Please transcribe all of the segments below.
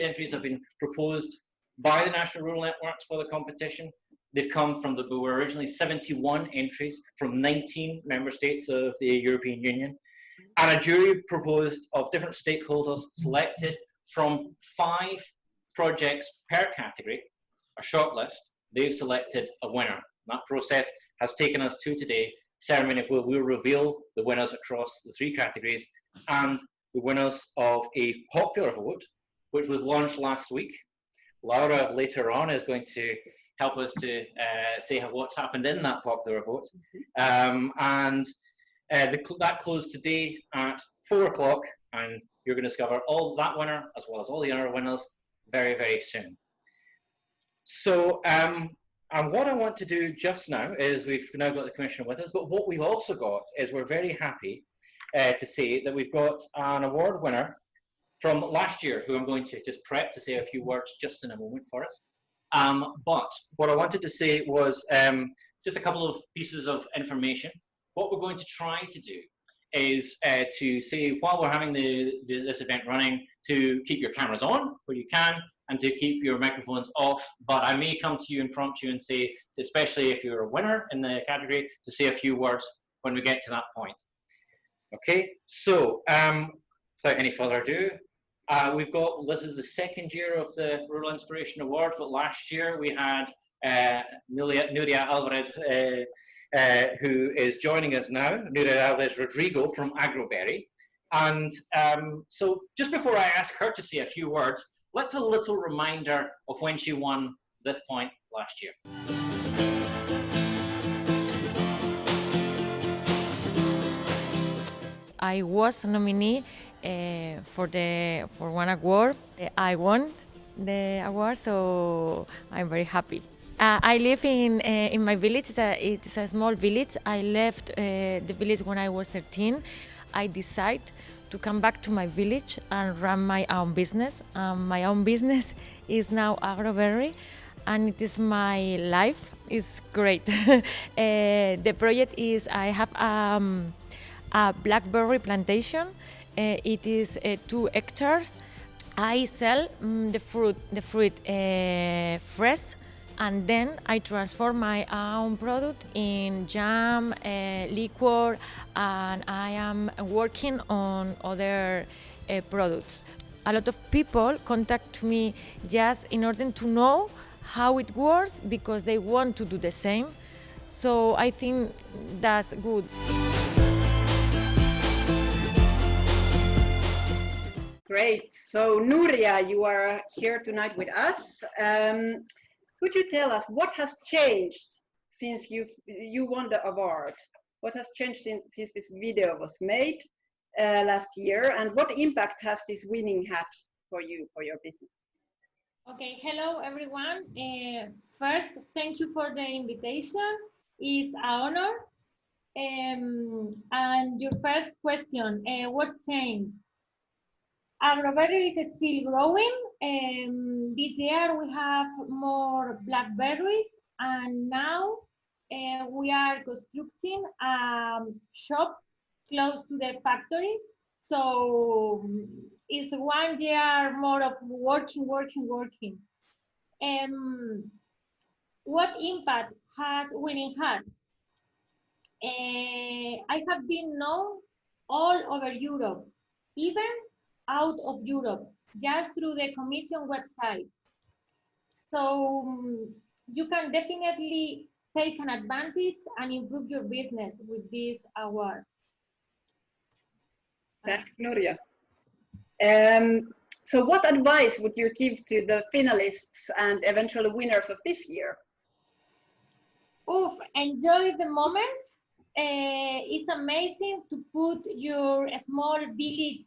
entries have been proposed by the National Rural Networks for the competition. They've come from there were originally 71 entries from 19 member states of the European Union. And a jury proposed of different stakeholders selected from 5 projects per category, a shortlist. They've selected a winner. That process has taken us to today, ceremony where we'll reveal the winners across the 3 categories and the winners of a popular vote, which was launched last week. Laura later on is going to help us to say what's happened in that popular vote. That closed today at 4 o'clock, and you're going to discover all that winner as well as all the other winners very, very soon. So, and what I want to do just now is we've now got the Commissioner with us, but what we've also got is we're very happy to say that we've got an award winner from last year, who I'm going to just prep to say a few words just in a moment for us. But what I wanted to say was just a couple of pieces of information. What we're going to try to do is to say, while we're having this event running, to keep your cameras on where you can and to keep your microphones off. But I may come to you and prompt you and say, especially if you're a winner in the category, to say a few words when we get to that point. Okay, so without any further ado, we've got, this is the 2nd year of the Rural Inspiration Award, but last year we had Nuria Alvarez, who is joining us now, Nuria Alvarez Rodrigo from Agroberry. And so just before I ask her to say a few words, let's a little reminder of when she won this point last year. I was a nominee for one award. I won the award, so I'm very happy. I live in my village. It's a small village. I left the village when I was 13. I decided to come back to my village and run my own business. My own business is now Agroberry, and it is my life. It's great. The project is, I have a blackberry plantation. It is 2 hectares. I sell the fruit fresh, and then I transform my own product in jam, liquor, and I am working on other products. A lot of people contact me just in order to know how it works, because they want to do the same. So I think that's good. Great. So Nuria, you are here tonight with us. Could you tell us what has changed since you won the award? What has changed since this video was made last year, and what impact has this winning had for you, for your business? Okay, hello everyone. First, thank you for the invitation. It's an honor. And your first question, what changed? Agroberry is still growing. This year we have more blackberries, and now we are constructing a shop close to the factory. So it's 1 year more of working. What impact has winning had? I have been known all over Europe, even out of Europe, just through the Commission website. So you can definitely take an advantage and improve your business with this award. Thanks, Nuria. So what advice would you give to the finalists and eventual winners of this year? Enjoy the moment. It's amazing to put your small village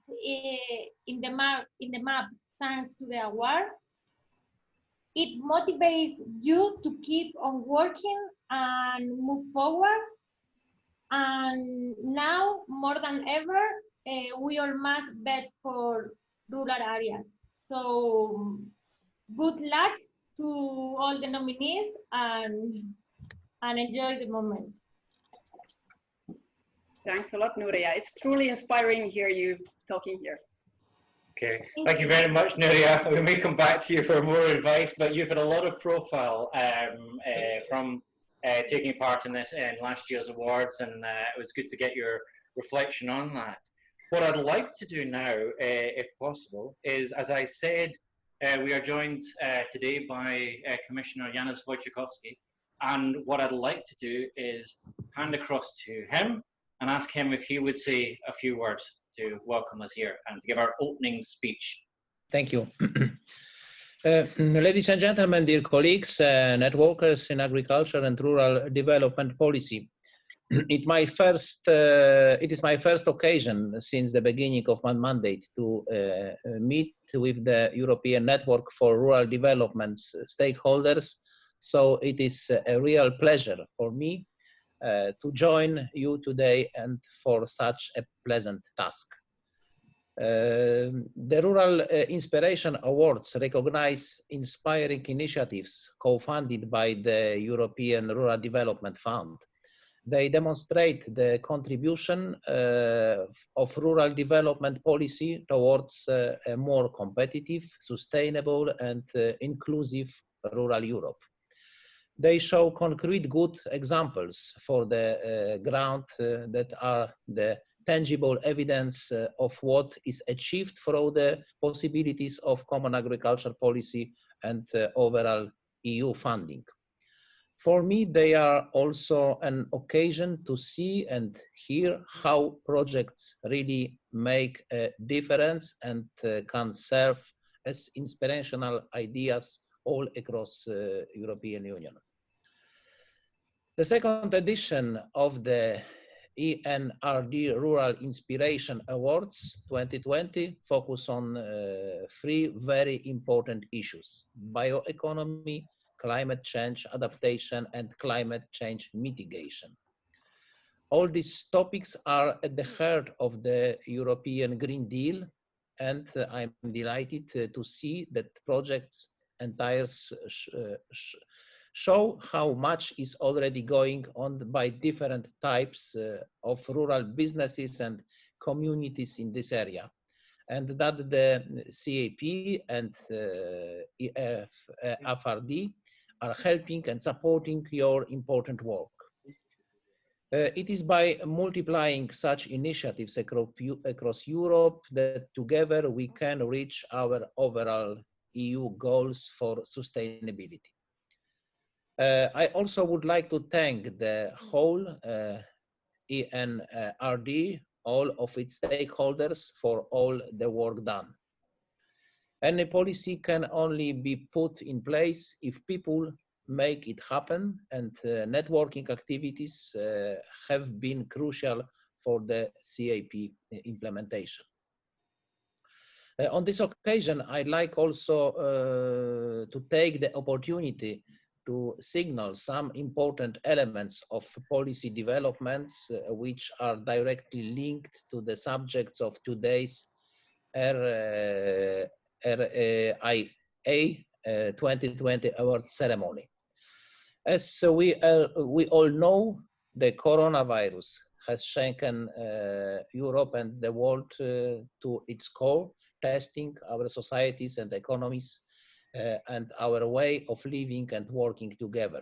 in the map thanks to the award. It motivates you to keep on working and move forward. And now, more than ever, we all must bet for rural areas. So good luck to all the nominees, and enjoy the moment. Thanks a lot, Nuria. It's truly inspiring to hear you talking here. Okay, thank you very much, Nuria. We may come back to you for more advice, but you've had a lot of profile from taking part in last year's awards, and it was good to get your reflection on that. What I'd like to do now, if possible, is, as I said, we are joined today by Commissioner Janusz Wojciechowski, and what I'd like to do is hand across to him and ask him if he would say a few words to welcome us here and to give our opening speech. Thank you. Ladies and gentlemen, dear colleagues, networkers in agriculture and rural development policy. It is my first occasion since the beginning of my mandate to meet with the European Network for Rural Development's stakeholders. So it is a real pleasure for me to join you today and for such a pleasant task. The Rural Inspiration Awards recognize inspiring initiatives co-funded by the European Rural Development Fund. They demonstrate the contribution of rural development policy towards a more competitive, sustainable, and inclusive rural Europe. They show concrete good examples for the ground that are the tangible evidence of what is achieved through the possibilities of common agriculture policy and overall EU funding. For me, they are also an occasion to see and hear how projects really make a difference and can serve as inspirational ideas all across the European Union. The second edition of the ENRD Rural Inspiration Awards 2020 focus on three very important issues: bioeconomy, climate change adaptation, and climate change mitigation. All these topics are at the heart of the European Green Deal, and I'm delighted to see that projects entire show how much is already going on by different types of rural businesses and communities in this area, and that the CAP and EFRD are helping and supporting your important work. It is by multiplying such initiatives across Europe that together we can reach our overall EU goals for sustainability. I also would like to thank the whole ENRD, all of its stakeholders, for all the work done. Any policy can only be put in place if people make it happen, and networking activities have been crucial for the CAP implementation. On this occasion, I'd like also to take the opportunity to signal some important elements of policy developments which are directly linked to the subjects of today's RIA 2020 award ceremony. As we all know, the coronavirus has shaken Europe and the world to its core, testing our societies and economies and our way of living and working together.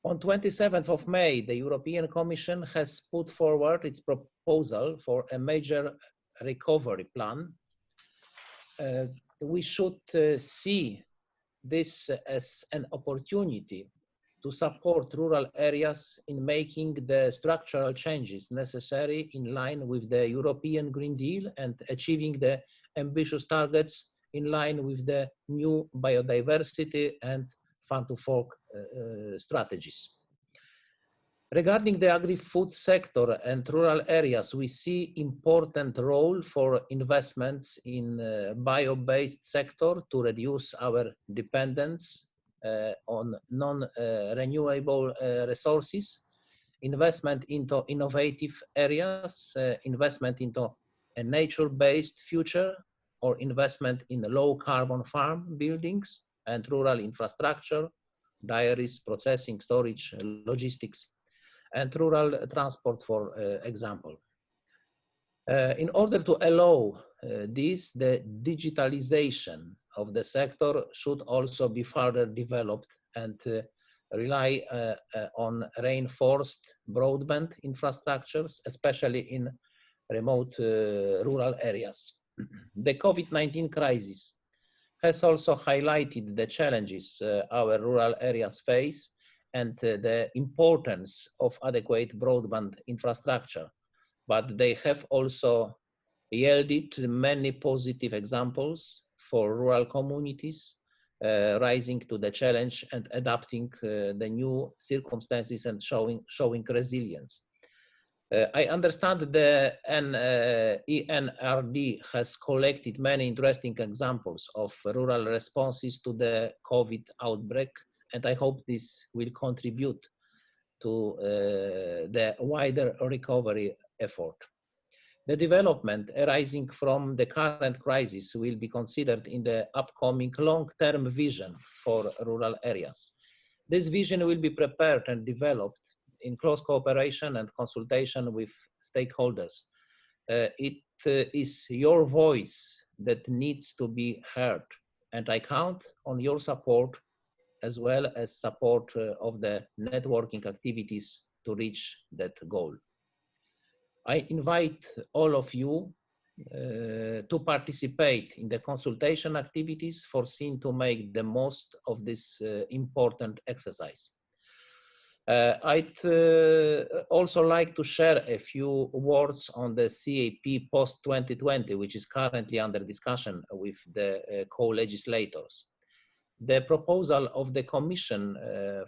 On 27th of May, the European Commission has put forward its proposal for a major recovery plan. We should see this as an opportunity to support rural areas in making the structural changes necessary in line with the European Green Deal and achieving the ambitious targets in line with the new biodiversity and farm-to-fork strategies. Regarding the agri-food sector and rural areas, we see important role for investments in bio-based sector to reduce our dependence on non-renewable resources, investment into innovative areas, investment into a nature-based future, or investment in low-carbon farm buildings and rural infrastructure, dairies, processing, storage, logistics, and rural transport, for example. In order to allow this, the digitalization of the sector should also be further developed and rely on reinforced broadband infrastructures, especially in remote rural areas. The COVID-19 crisis has also highlighted the challenges our rural areas face and the importance of adequate broadband infrastructure, but they have also yielded many positive examples for rural communities rising to the challenge and adapting the new circumstances and showing resilience. I understand the ENRD has collected many interesting examples of rural responses to the COVID outbreak, and I hope this will contribute to the wider recovery effort. The development arising from the current crisis will be considered in the upcoming long-term vision for rural areas. This vision will be prepared and developed in close cooperation and consultation with stakeholders. It is your voice that needs to be heard, and I count on your support as well as support of the networking activities to reach that goal. I invite all of you to participate in the consultation activities foreseen to make the most of this important exercise. I'd also like to share a few words on the CAP post-2020, which is currently under discussion with the co-legislators. The proposal of the Commission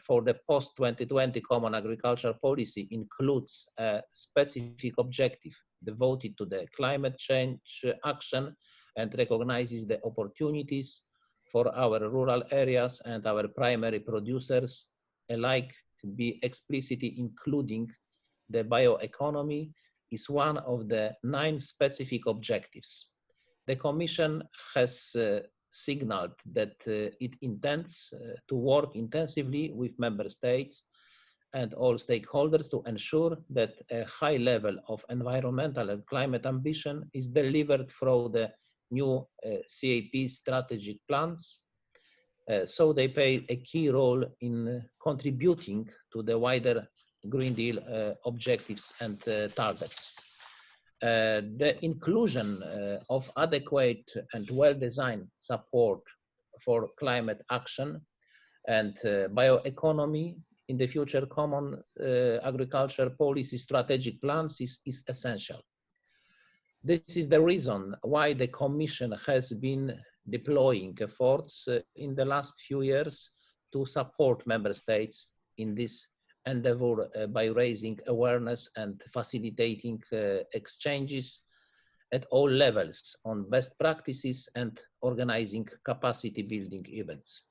for the post-2020 Common Agricultural Policy includes a specific objective devoted to the climate change action and recognizes the opportunities for our rural areas and our primary producers alike to be explicitly including the bioeconomy is one of the 9 specific objectives. The Commission has signaled that it intends to work intensively with member states and all stakeholders to ensure that a high level of environmental and climate ambition is delivered through the new CAP strategic plans, so they play a key role in contributing to the wider Green Deal objectives and targets. The inclusion of adequate and well-designed support for climate action and bioeconomy in the future Common Agriculture Policy strategic plans is essential. This is the reason why the Commission has been deploying efforts in the last few years to support member states in this endeavor by raising awareness and facilitating exchanges at all levels on best practices and organizing capacity building events.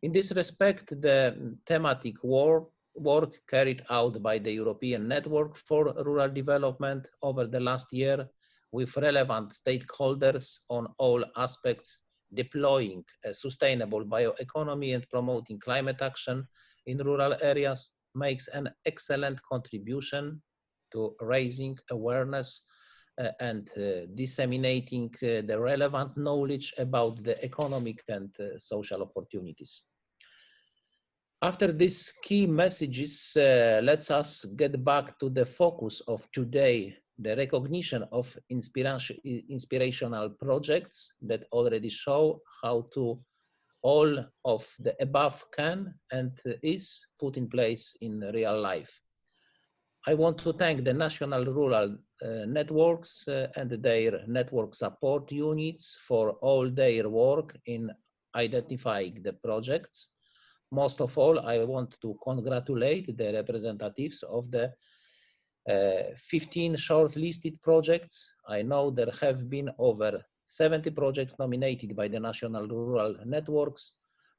In this respect, the thematic work carried out by the European Network for Rural Development over the last year with relevant stakeholders on all aspects, deploying a sustainable bioeconomy and promoting climate action in rural areas makes an excellent contribution to raising awareness and disseminating the relevant knowledge about the economic and social opportunities. After these key messages, let us get back to the focus of today, the recognition of inspirational projects that already show how to all of the above can and is put in place in real life. I want to thank the national rural networks and their network support units for all their work in identifying the projects. Most of all, I want to congratulate the representatives of the 15 shortlisted projects. I know there have been over 70 projects nominated by the national rural networks.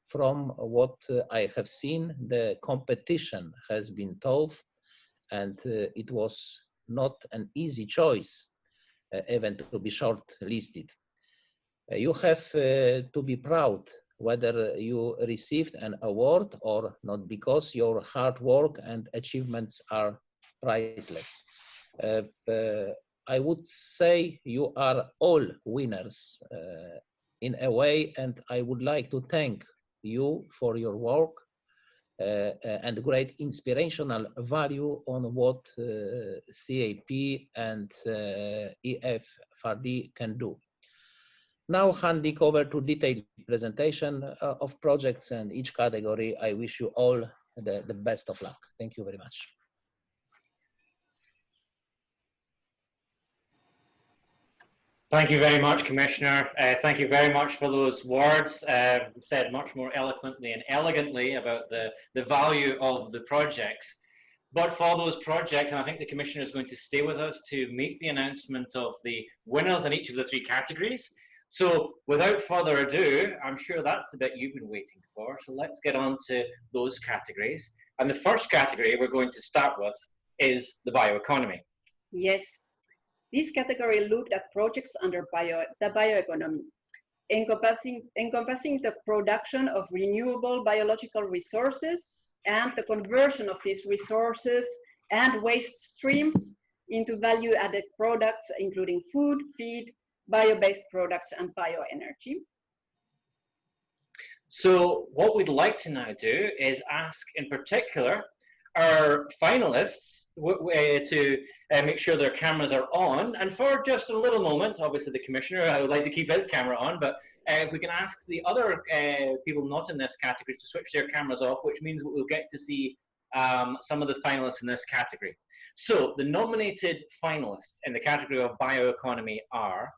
From what I have seen, the competition has been tough and it was not an easy choice even to be shortlisted. You have to be proud whether you received an award or not, because your hard work and achievements are priceless. I would say you are all winners in a way, and I would like to thank you for your work and great inspirational value on what CAP and EFRD can do. Now handing over to detailed presentation of projects and each category, I wish you all the best of luck. Thank you very much. Thank you very much, Commissioner. Thank you very much for those words, said much more eloquently and elegantly about the value of the projects. But for those projects, and I think the Commissioner is going to stay with us to make the announcement of the winners in each of the 3 categories. So without further ado, I'm sure that's the bit you've been waiting for. So let's get on to those categories. And the first category we're going to start with is the bioeconomy. Yes. This category looked at projects under the bioeconomy, encompassing the production of renewable biological resources and the conversion of these resources and waste streams into value-added products, including food, feed, bio-based products, and bioenergy. So what we'd like to now do is ask, in particular, our finalists to make sure their cameras are on. And for just a little moment, obviously the Commissioner, I would like to keep his camera on, but if we can ask the other people not in this category to switch their cameras off, which means we'll get to see some of the finalists in this category. So the nominated finalists in the category of bioeconomy are?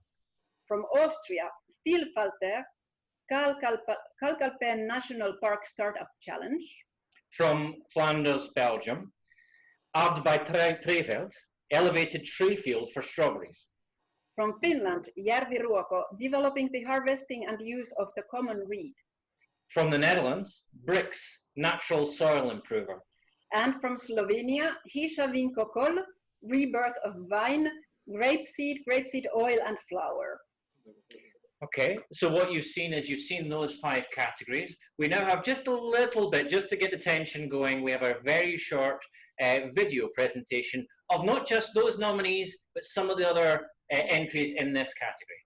From Austria, VIELFALTER, Kalkalpen National Park Startup Challenge. From Flanders, Belgium, AARDBEITRAYVELD, Elevated Tree Field for Strawberries. From Finland, Järviruoko, Developing the Harvesting and Use of the Common Reed. From the Netherlands, BRICKZ, Natural Soil Improver. And from Slovenia, HIŠA KOKOL, Rebirth of Vine, grapeseed oil and flour. Okay, so what you've seen is you've seen those 5 categories. We now have just a little bit, just to get the tension going, we have a very short video presentation of not just those nominees, but some of the other entries in this category.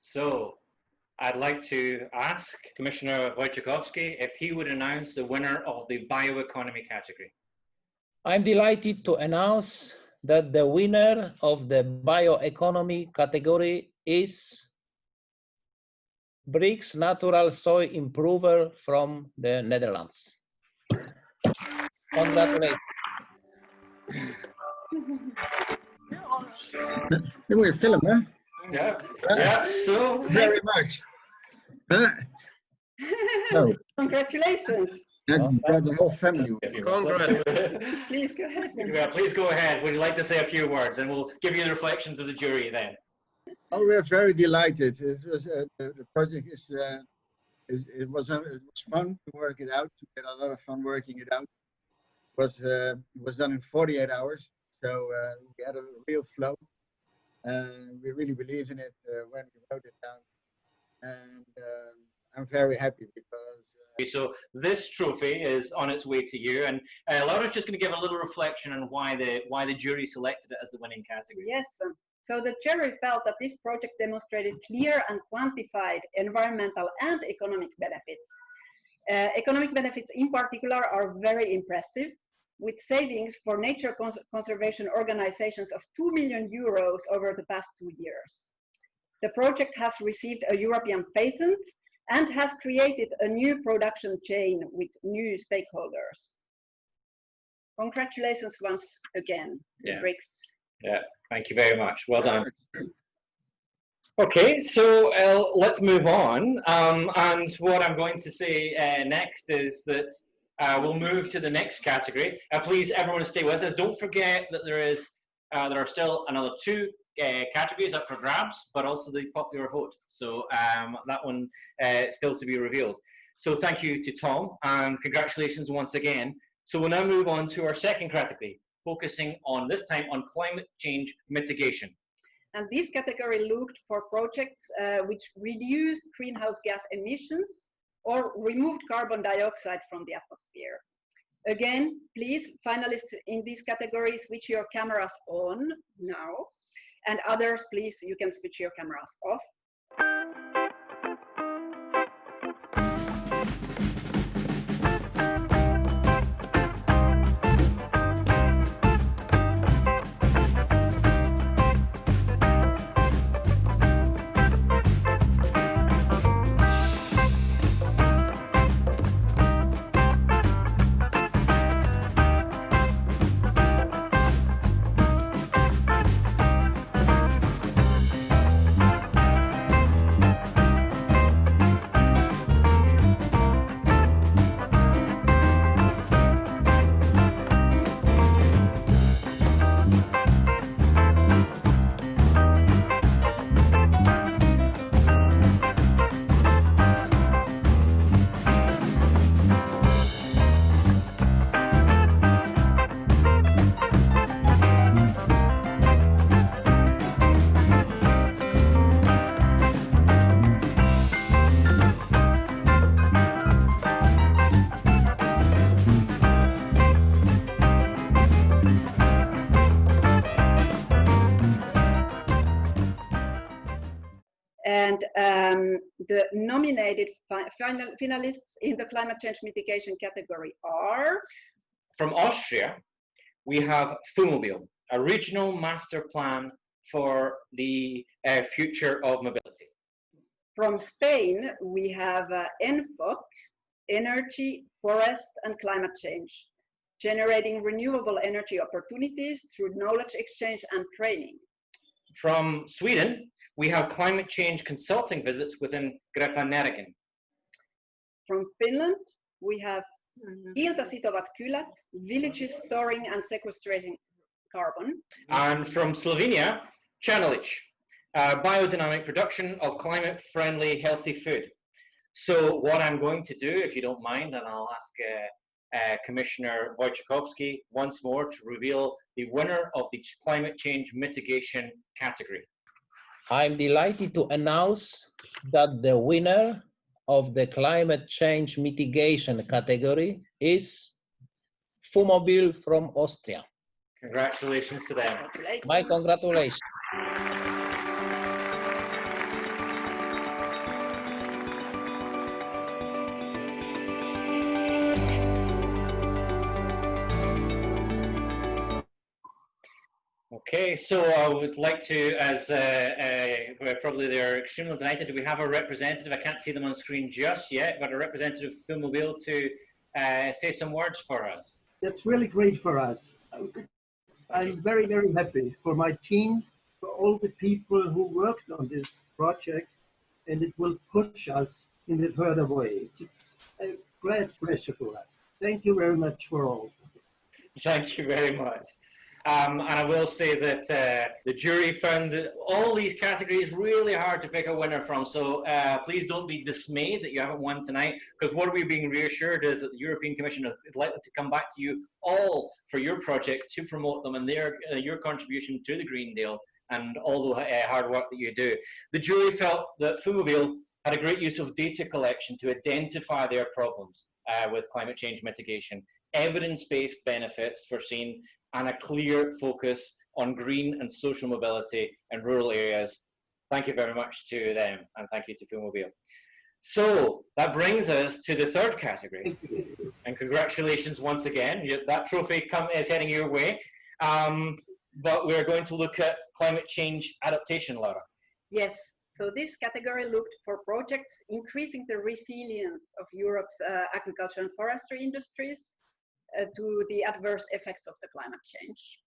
So I'd like to ask Commissioner Wojciechowski if he would announce the winner of the bioeconomy category. I'm delighted to announce that the winner of the bioeconomy category is BRICKZ Natural Soil Improver from the Netherlands. Congratulations. Nu moet je filmen. Yeah, yeah, so Very much. Oh, Congratulations. and brought the whole family. Congrats. Please go ahead. Yeah, please go ahead. Would you like to say a few words, and we'll give you the reflections of the jury then. Oh, we're very delighted. It was the project it was fun to work it out. We had a lot of fun working it out. It was done in 48 hours, so we had a real flow. We really believe in it when we wrote it down, and I'm very happy because. So this trophy is on its way to you, and Laura's just going to give a little reflection on why the jury selected it as the winning category. Yes. So the jury felt that this project demonstrated clear and quantified environmental and economic benefits. Economic benefits in particular are very impressive, with savings for nature conservation organizations of 2 million euros over the past 2 years. The project has received a European patent and has created a new production chain with new stakeholders. Congratulations once again, BRICKZ. Yeah, thank you very much. Well done. Okay, so let's move on. And what I'm going to say next is that we'll move to the next category. Please, everyone, stay with us. Don't forget that there are still another 2 categories up for grabs, but also the popular vote. So that one still to be revealed. So thank you to Tom, and congratulations once again. So we'll now move on to our second category, focusing on this time on climate change mitigation. And this category looked for projects which reduced greenhouse gas emissions or removed carbon dioxide from the atmosphere. Again, please, finalists in these categories, switch your cameras on now. And others, please, you can switch your cameras off. And the nominated finalists in the climate change mitigation category are? From Austria, we have FUMOBIL, a regional master plan for the future of mobility. From Spain, we have ENFOC, Energy, Forest and Climate Change, generating renewable energy opportunities through knowledge exchange and training. From Sweden, we have climate change consulting visits within Greppa-Näringen. From Finland, we have Hiiltä sitovat kylät, villages storing and sequestrating carbon. And from Slovenia, ČERNELIČ, biodynamic production of climate-friendly, healthy food. So what I'm going to do, if you don't mind, and I'll ask Commissioner Wojciechowski once more to reveal the winner of the climate change mitigation category. I'm delighted to announce that the winner of the climate change mitigation category is FUMOBIL from Austria. Congratulations to them. Congratulations. My congratulations. Okay, so I would like to, as probably they're extremely delighted, we have a representative, I can't see them on screen just yet, but a representative of FUMOBIL to say some words for us. That's really great for us. I'm very, very happy for my team, for all the people who worked on this project, and it will push us in a further way. It's a great pleasure for us. Thank you very much for all. Thank you very much. And I will say that the jury found that all these categories really hard to pick a winner from. So please don't be dismayed that you haven't won tonight, because what we're being reassured is that the European Commission is likely to come back to you all for your projects to promote them and your contribution to the Green Deal and all the hard work that you do. The jury felt that FUMOBIL had a great use of data collection to identify their problems with climate change mitigation, evidence-based benefits foreseen, and a clear focus on green and social mobility in rural areas. Thank you very much to them, and thank you to FUMOBIL. So that brings us to the third category, and congratulations once again. That trophy is heading your way. But we're going to look at climate change adaptation, Laura. Yes, so this category looked for projects increasing the resilience of Europe's agriculture and forestry industries to the adverse effects of the climate change.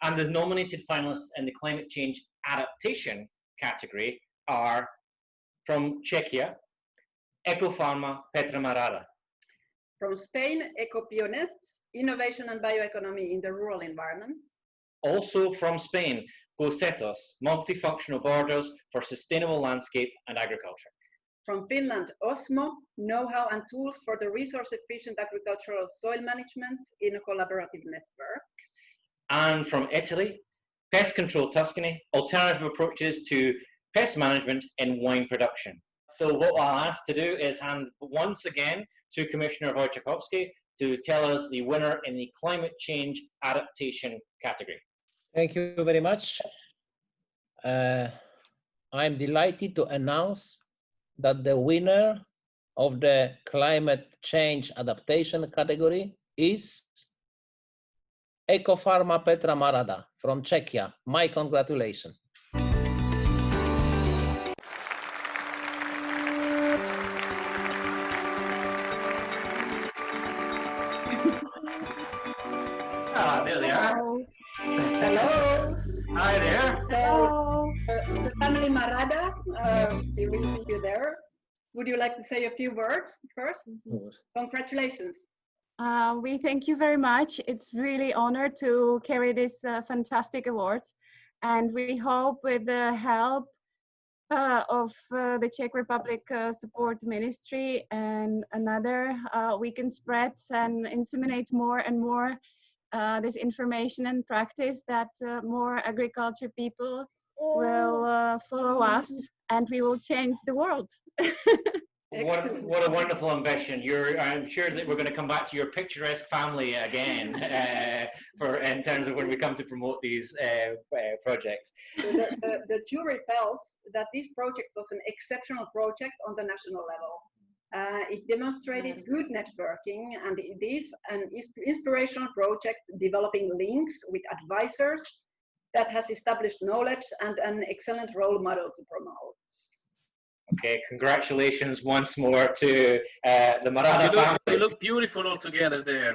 And the nominated finalists in the climate change adaptation category are from Czechia, EKOFARMA, PETRA, MARADA. From Spain, Ecopionet, Innovation and Bioeconomy in the Rural Environments. Also from Spain, GOSETOS, Multifunctional Borders for Sustainable Landscape and Agriculture. From Finland, OSMO, Know-how and Tools for the Resource-Efficient Agricultural Soil Management in a Collaborative Network. And from Italy, Pest Control Tuscany, Alternative Approaches to Pest Management in Wine Production. So what I'll ask to do is hand once again to Commissioner Wojciechowski to tell us the winner in the climate change adaptation category. Thank you very much. I'm delighted to announce that the winner of the climate change adaptation category is EKOFARMA Petra Marada from Czechia. My congratulations. Ah, there they are. Hello. Hi there. So, the family Marada, we will see you there. Would you like to say a few words first? Congratulations. We thank you very much. It's really honored to carry this fantastic award. And we hope with the help of the Czech Republic Support Ministry and another, we can spread and disseminate more and more this information and practice that more agriculture people will follow us and we will change the world. What a wonderful ambition. I'm sure that we're going to come back to your picturesque family again in terms of when we come to promote these projects. The jury felt that this project was an exceptional project on the national level. It demonstrated good networking, and it is an inspirational project developing links with advisors that has established knowledge and an excellent role model to promote. Okay, congratulations once more to the Marada family. You look beautiful all together there.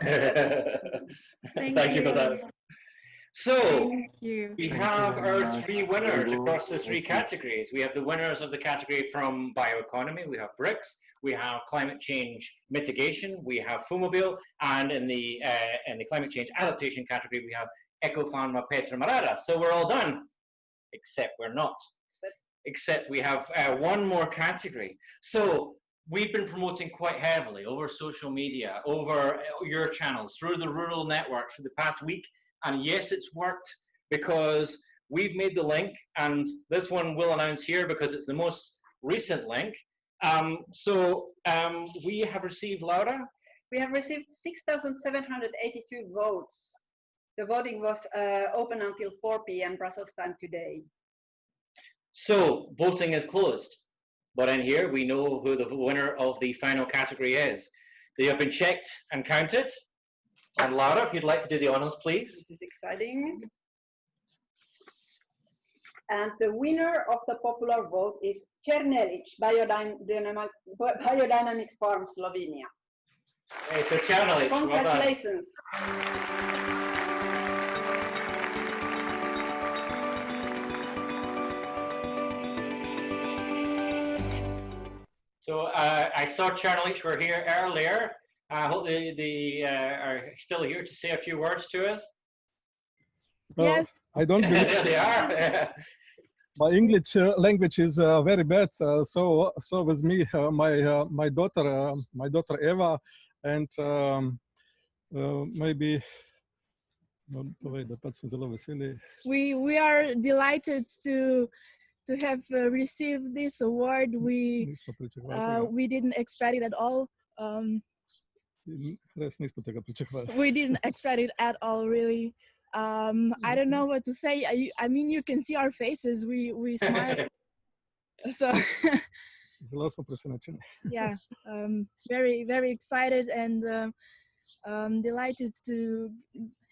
Thank you for that. So, we have our much. three winners across the three categories. We have the winners of the category from bioeconomy, we have BRICKZ, we have climate change mitigation, we have FUMOBIL, and in the climate change adaptation category, we have EKOFARMA Petra Marada. So we're all done, except we're not. Except we have one more category. So we've been promoting quite heavily over social media, over your channels, through the rural networks for the past week. And yes, it's worked because we've made the link, and this one we'll announce here because it's the most recent link. We have received, Laura? We have received 6,782 votes. The voting was open until 4 p.m. Brussels time today. So voting is closed, but in here we know who the winner of the final category is. They have been checked and counted. And Laura, if you'd like to do the honors, please. This is exciting. And the winner of the popular vote is ČERNELIČ, Biodynamic Farm, Slovenia. Okay, so Černelich, well done. Congratulations. So I saw Černelich were here earlier. I hope they are still here to say a few words to us. Yes. I don't believe There they are. my English language is very bad. So with me, my daughter Eva, and maybe. We are delighted to have received this award. We didn't expect it at all. We didn't expect it at all, really. I don't know what to say. I mean, you can see our faces. We smile. So yeah, very, very excited and delighted to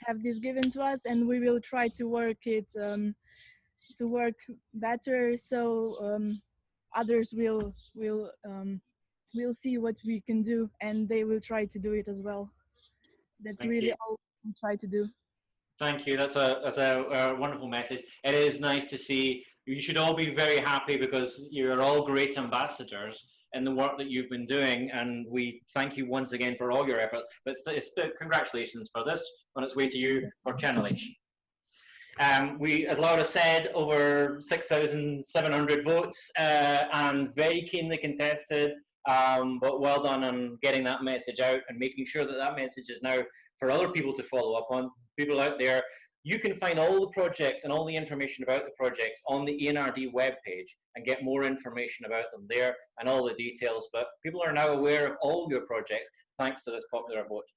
have this given to us, and we will try to work it to work better, so others will see what we can do, and they will try to do it as well. That's really all we try to do. Thank you. That's a wonderful message. It is nice to see. You should all be very happy because you're all great ambassadors in the work that you've been doing, and we thank you once again for all your effort. But congratulations for this on its way to you for Černelich. We, as Laura said, over 6,700 votes and very keenly contested. But well done on getting that message out and making sure that that message is now for other people to follow up on. People out there, you can find all the projects and all the information about the projects on the ENRD webpage and get more information about them there and all the details. But people are now aware of all your projects thanks to this popular vote.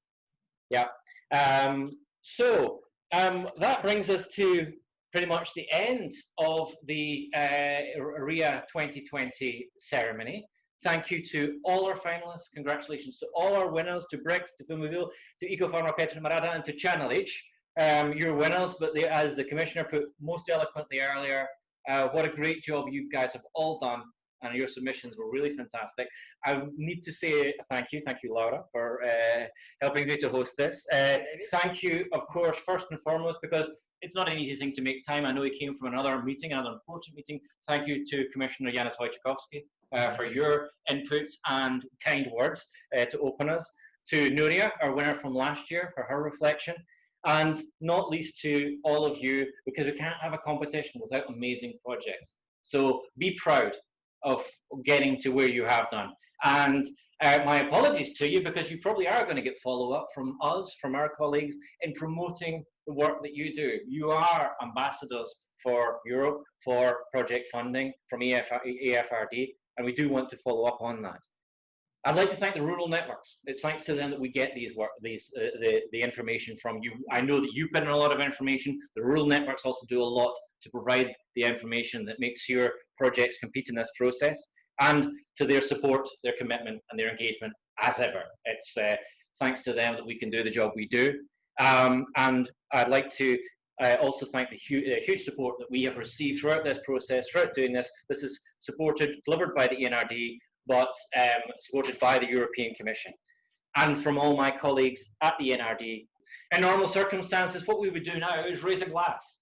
Yeah. That brings us to pretty much the end of the RIA 2020 ceremony. Thank you to all our finalists. Congratulations to all our winners, to BRICKZ, to FUMOBIL, to EKOFARMA, PETRA, MARADA, and to Černelich. You're winners, but as the Commissioner put most eloquently earlier, what a great job you guys have all done, and your submissions were really fantastic. I need to say thank you, Laura, for helping me to host this. Thank you, of course, first and foremost, because it's not an easy thing to make time. I know he came from another meeting, another important meeting. Thank you to Commissioner Janusz Wojciechowski for your inputs and kind words to open us. To Nuria, our winner from last year, for her reflection. And not least to all of you, because we can't have a competition without amazing projects. So be proud of getting to where you have done. And my apologies to you, because you probably are going to get follow-up from us, from our colleagues, in promoting the work that you do. You are ambassadors for Europe, for project funding from AFRD, and we do want to follow up on that. I'd like to thank the rural networks. It's thanks to them that we get the information from you. I know that you put in a lot of information. The rural networks also do a lot to provide the information that makes your projects compete in this process. And to their support, their commitment, and their engagement as ever. It's thanks to them that we can do the job we do. And I'd like to also thank the huge support that we have received throughout this process, throughout doing this. This is delivered by the ENRD, but supported by the European Commission, and from all my colleagues at the NRD. In normal circumstances, what we would do now is raise a glass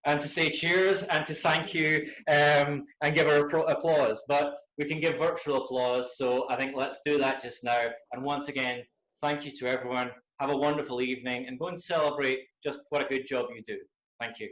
and to say cheers and to thank you and give her applause, but we can give virtual applause, so I think let's do that just now. And once again, thank you to everyone. Have a wonderful evening and go and celebrate just what a good job you do. Thank you.